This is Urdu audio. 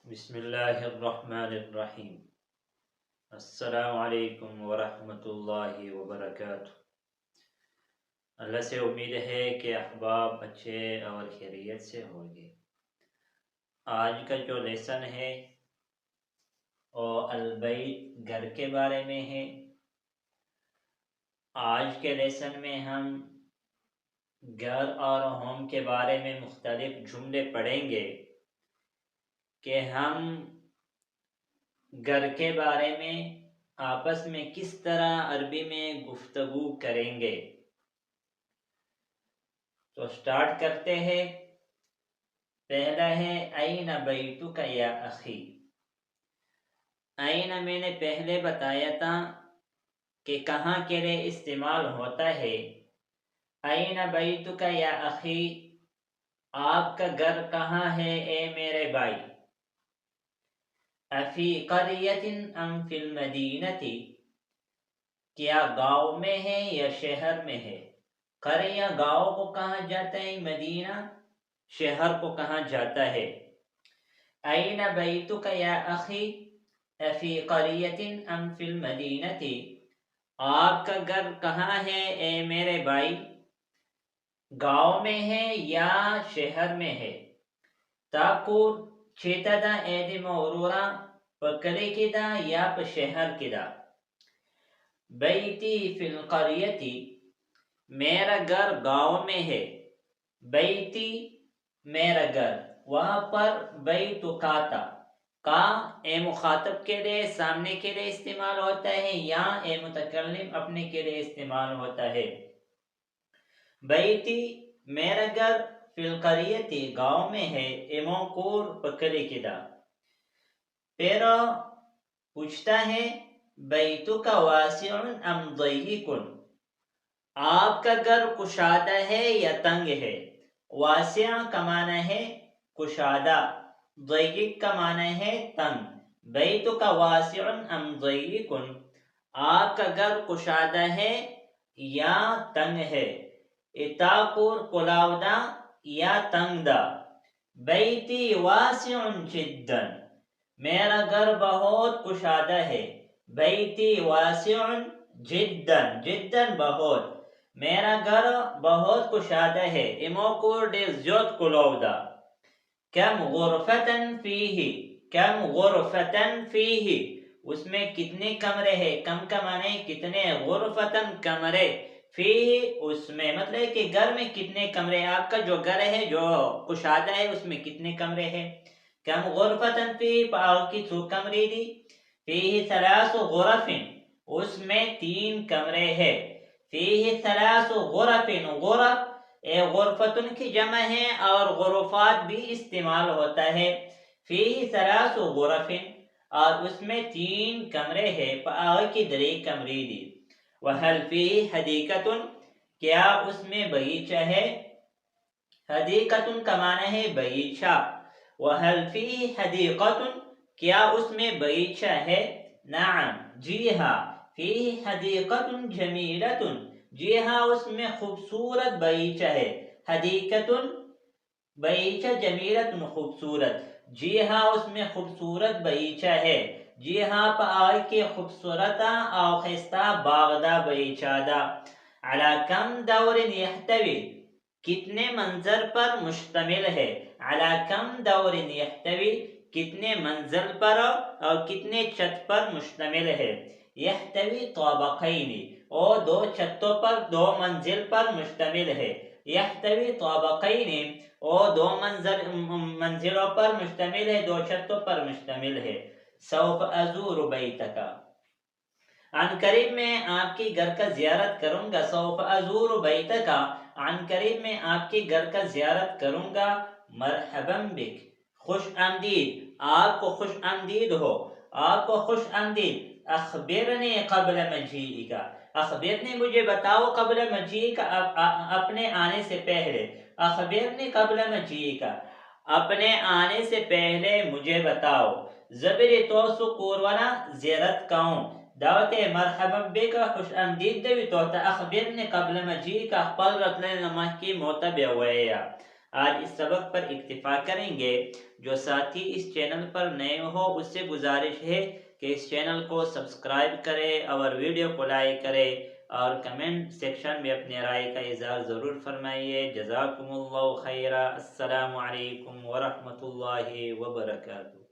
بسم اللہ الرحمن الرحیم۔ السلام علیکم ورحمۃ اللہ وبرکاتہ۔ اللہ سے امید ہے کہ احباب اچھے اور خیریت سے ہوں گے۔ آج کا جو لیسن ہے وہ البیت گھر کے بارے میں ہے۔ آج کے لیسن میں ہم گھر اور ہوم کے بارے میں مختلف جملے پڑھیں گے کہ ہم گھر کے بارے میں آپس میں کس طرح عربی میں گفتگو کریں گے۔ تو سٹارٹ کرتے ہیں۔ پہلا ہے این بیتک یا اخی۔ این میں نے پہلے بتایا تھا کہ کہاں کے لیے استعمال ہوتا ہے۔ این بیتک یا اخی، آپ کا گھر کہاں ہے اے میرے بھائی۔ افی قریۃ ام فی المدینۃ، کیا گاؤں میں ہے یا شہر میں ہے۔ قریہ گاؤں کو کہا جاتا ہے، مدینہ شہر کو کہا جاتا ہے۔ این بیتک یا اخی افی قریۃ ام فی المدینۃ، آپ کا گھر کہاں ہے اے میرے بھائی، گاؤں میں ہے یا شہر میں ہے۔ تاکور چیتا ایدی مورورا پکلی کدا یا شہر کدا۔ بیتی فی القریۃ، میرا گھر گاؤں میں ہے۔ بیتی میرا گھر، وہاں پر بیتکا تھا، کا اے مخاطب کے لیے سامنے کے لیے استعمال ہوتا ہے یا اے متکلم اپنے کے لیے استعمال ہوتا ہے۔ بیتی میرا گھر فی القریۃ گاؤں میں ہے، ایموکور پکلی کدا۔ پھر پوچھتا ہے بیتک واسع ام ضیق، آپ کا گھر کشادہ ہے یا تنگ ہے۔ واسع کا معنی ہے کشادہ، ضیق کا معنی ہے تنگ۔ بیتک واسع ام ضیق، آپ کا گھر کشادہ ہے یا تنگ ہے۔ اتاکور کلاودا یا تنگ دا۔ بیتی واسع جدا، میرا گھر بہت کشادہ ہے۔ بیتی واسع جدا، جدا بہت، میرا گھر بہت کشادہ ہے۔ ایموکور ڈیل زیوت کلاودا۔ کم غرفتن فیہ، کم غرفتن فیہ، اس میں کتنے کمرے ہیں۔ کم کا معنی کتنے، غرفتن کمرے، فیہ اس میں، مطلب کہ گھر میں کتنے کمرے، آپ کا جو گھر ہے جو کشادہ ہے اس میں کتنے کمرے ہیں۔ کم غرفتن فیہ، پاؤ کی سو کمرے دی۔ فیہ ثلاث غرف، اس میں 3 کمرے ہیں۔ فیہ ثلاث غرف، غرف اے غرفتن کی جمع ہے اور غرفات بھی استعمال ہوتا ہے۔ فیہ ثلاث غرف، اور اس میں 3 کمرے ہیں، پاؤ کی 3 کمرے دی۔ وحل فیہ حدیقۃ، کیا اس میں باغیچہ ہے۔ حدیقۃ کا معنی ہے باغیچہ۔ وحل فیہ حدیقۃ، کیا اس میں باغیچہ ہے۔ نعم جی ہاں، فیہ حدیقۃ جمیلۃ، جی ہاں اس میں خوبصورت باغیچہ ہے۔ حدیقۃ باغیچہ، جمیلۃ خوبصورت، جی ہاں اس میں خوبصورت باغیچہ ہے۔ جی ہاں پائی کے خوبصورت اور خستہ باغدہ باغیچہ دا۔ علی کم دور یحتوی، کتنے منظر پر مشتمل ہے۔ علی کم دور یحتوی، کتنے منزل پر اور کتنے چھت پر مشتمل ہے۔ یحتوی طابقین، اور 2 چھتوں پر 2 منزل پر مشتمل ہے۔ یحتوی طابقین، اور 2 منزلوں پر مشتمل ہے، 2 چھتوں پر مشتمل ہے۔ سوف ازور بیتک، عن قریب میں آپ کے گھر کا زیارت کروں گا۔ سوف ازور بیتک، عن قریب میں آپ کے گھر کا زیارت کروں گا۔ مرحبا بک، خوش آمدید، آپ کو خوش آمدید ہو، آپ کو خوش آمدید۔ اخبرنی قبل مجیئک، اخبرنی مجھے بتاؤ، قبل مجیئک اپنے آنے سے پہلے۔ اخبرنی قبل مجیئک، اپنے آنے سے پہلے مجھے بتاؤ۔ زبری توسو کوروانا زیارت کاؤں، دعوت مرحبا بک خوش آمدید دوی توتا اخبرنی قبل مجیئک قبل رتلن نمح کی موتا بیویا۔ آج اس سبق پر اکتفا کریں گے۔ جو ساتھی اس چینل پر نئے ہو اس سے گزارش ہے کہ اس چینل کو سبسکرائب کرے اور ویڈیو کو لائک کرے اور کمنٹ سیکشن میں اپنے رائے کا اظہار ضرور فرمائیے۔ جزاکم اللہ خیرہ۔ السلام علیکم ورحمۃ اللہ وبرکاتہ۔